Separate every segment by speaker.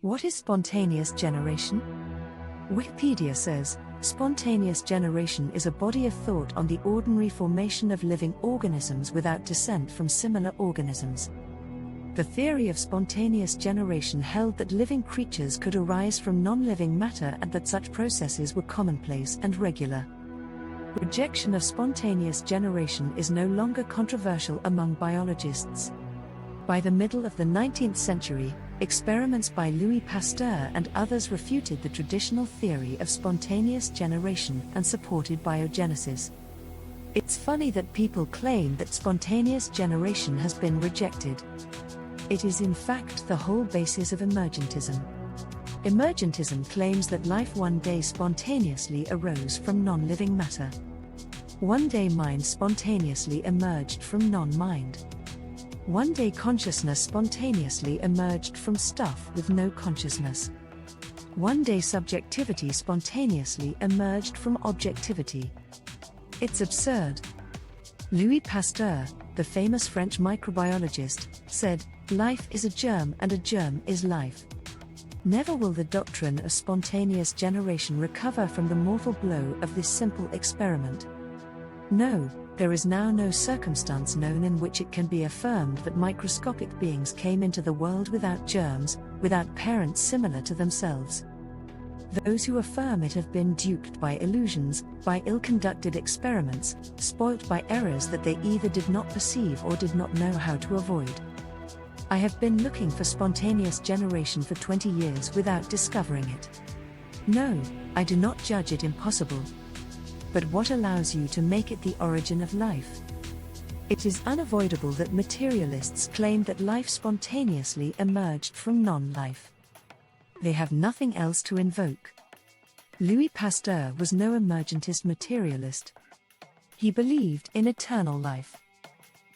Speaker 1: What is spontaneous generation? Wikipedia says, spontaneous generation is a body of thought on the ordinary formation of living organisms without descent from similar organisms. The theory of spontaneous generation held that living creatures could arise from non-living matter and that such processes were commonplace and regular. Rejection of spontaneous generation is no longer controversial among biologists. By the middle of the 19th century, experiments by Louis Pasteur and others refuted the traditional theory of spontaneous generation and supported biogenesis. It's funny that people claim that spontaneous generation has been rejected. It is in fact the whole basis of emergentism. Emergentism claims that life one day spontaneously arose from non-living matter. One day mind spontaneously emerged from non-mind. One day consciousness spontaneously emerged from stuff with no consciousness. One day subjectivity spontaneously emerged from objectivity. It's absurd. Louis Pasteur, the famous French microbiologist, said, "Life is a germ and a germ is life." Never will the doctrine of spontaneous generation recover from the mortal blow of this simple experiment. No, there is now no circumstance known in which it can be affirmed that microscopic beings came into the world without germs, without parents similar to themselves. Those who affirm it have been duped by illusions, by ill-conducted experiments, spoilt by errors that they either did not perceive or did not know how to avoid. I have been looking for spontaneous generation for 20 years without discovering it. No, I do not judge it impossible. But what allows you to make it the origin of life? It is unavoidable that materialists claim that life spontaneously emerged from non-life. They have nothing else to invoke. Louis Pasteur was no emergentist materialist. He believed in eternal life.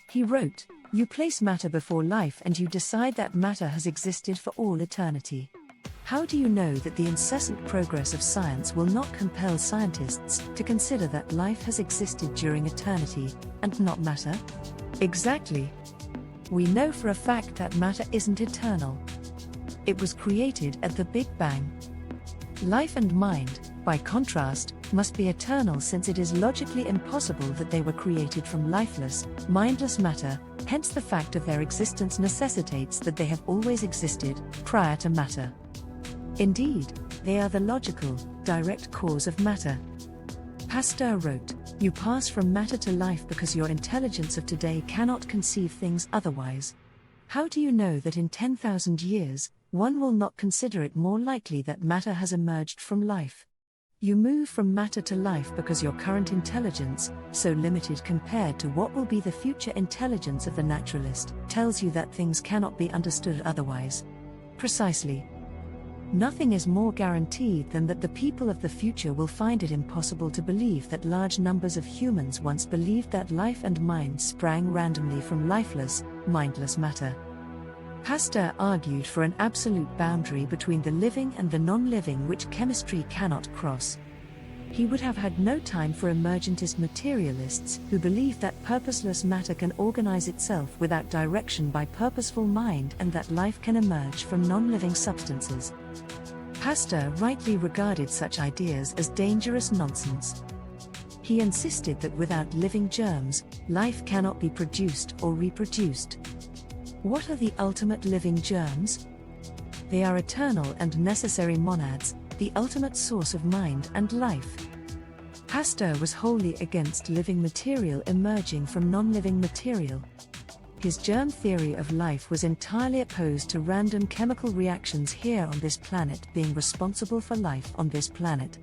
Speaker 1: He wrote, "You place matter before life and you decide that matter has existed for all eternity. How do you know that the incessant progress of science will not compel scientists to consider that life has existed during eternity, and not matter?" Exactly. We know for a fact that matter isn't eternal. It was created at the Big Bang. Life and mind, by contrast, must be eternal since it is logically impossible that they were created from lifeless, mindless matter, hence the fact of their existence necessitates that they have always existed, prior to matter. Indeed, they are the logical, direct cause of matter. Pasteur wrote, "You pass from matter to life because your intelligence of today cannot conceive things otherwise. How do you know that in 10,000 years, one will not consider it more likely that matter has emerged from life? You move from matter to life because your current intelligence, so limited compared to what will be the future intelligence of the naturalist, tells you that things cannot be understood otherwise." Precisely. Nothing is more guaranteed than that the people of the future will find it impossible to believe that large numbers of humans once believed that life and mind sprang randomly from lifeless, mindless matter. Pasteur argued for an absolute boundary between the living and the non-living which chemistry cannot cross. He would have had no time for emergentist materialists who believe that purposeless matter can organize itself without direction by purposeful mind and that life can emerge from non-living substances. Pasteur rightly regarded such ideas as dangerous nonsense. He insisted that without living germs, life cannot be produced or reproduced. What are the ultimate living germs? They are eternal and necessary monads, the ultimate source of mind and life. Pasteur was wholly against living material emerging from non-living material. His germ theory of life was entirely opposed to random chemical reactions here on this planet being responsible for life on this planet.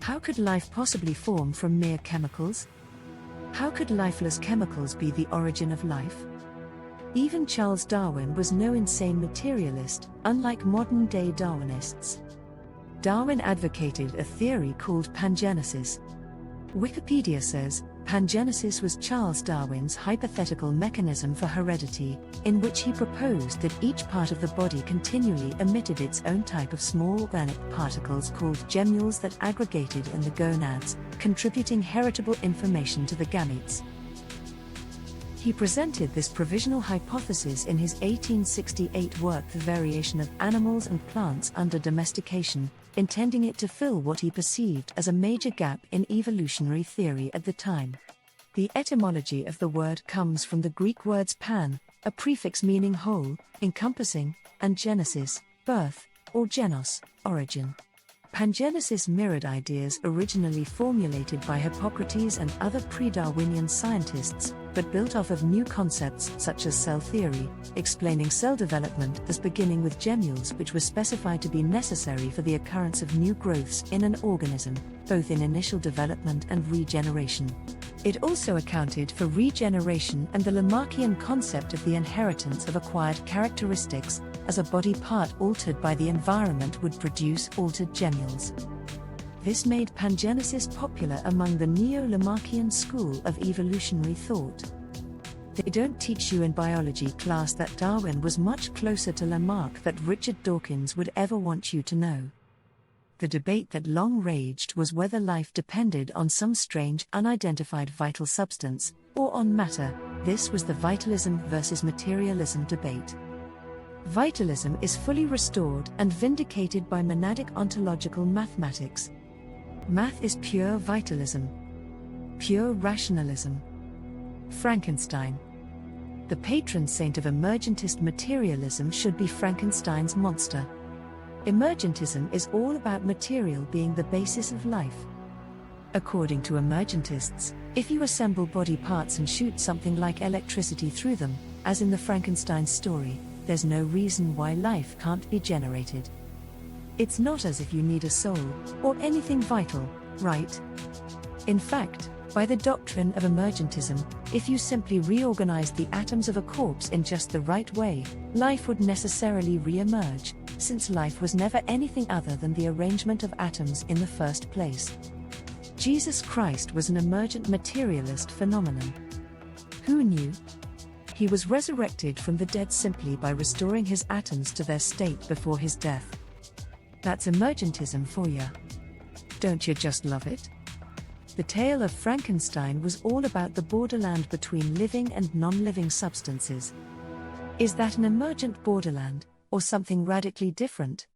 Speaker 1: How could life possibly form from mere chemicals? How could lifeless chemicals be the origin of life? Even Charles Darwin was no insane materialist, unlike modern-day Darwinists. Darwin advocated a theory called pangenesis. Wikipedia says, pangenesis was Charles Darwin's hypothetical mechanism for heredity, in which he proposed that each part of the body continually emitted its own type of small organic particles called gemmules that aggregated in the gonads, contributing heritable information to the gametes. He presented this provisional hypothesis in his 1868 work The Variation of Animals and Plants Under Domestication, intending it to fill what he perceived as a major gap in evolutionary theory at the time. The etymology of the word comes from the Greek words pan, a prefix meaning whole, encompassing, and genesis, birth, or genos, origin. Pangenesis mirrored ideas originally formulated by Hippocrates and other pre-Darwinian scientists, but built off of new concepts such as cell theory, explaining cell development as beginning with gemmules which were specified to be necessary for the occurrence of new growths in an organism, both in initial development and regeneration. It also accounted for regeneration and the Lamarckian concept of the inheritance of acquired characteristics, as a body part altered by the environment would produce altered gemmules. This made pangenesis popular among the neo-Lamarckian school of evolutionary thought. They don't teach you in biology class that Darwin was much closer to Lamarck than Richard Dawkins would ever want you to know. The debate that long raged was whether life depended on some strange unidentified vital substance, or on matter. This was the vitalism versus materialism debate. Vitalism is fully restored and vindicated by monadic ontological mathematics. Math is pure vitalism. Pure rationalism. Frankenstein. The patron saint of emergentist materialism should be Frankenstein's monster. Emergentism is all about material being the basis of life. According to emergentists, if you assemble body parts and shoot something like electricity through them, as in the Frankenstein story, there's no reason why life can't be generated. It's not as if you need a soul, or anything vital, right? In fact, by the doctrine of emergentism, if you simply reorganized the atoms of a corpse in just the right way, life would necessarily re-emerge, since life was never anything other than the arrangement of atoms in the first place. Jesus Christ was an emergent materialist phenomenon. Who knew? He was resurrected from the dead simply by restoring his atoms to their state before his death. That's emergentism for ya. Don't you just love it? The tale of Frankenstein was all about the borderland between living and non-living substances. Is that an emergent borderland, or something radically different?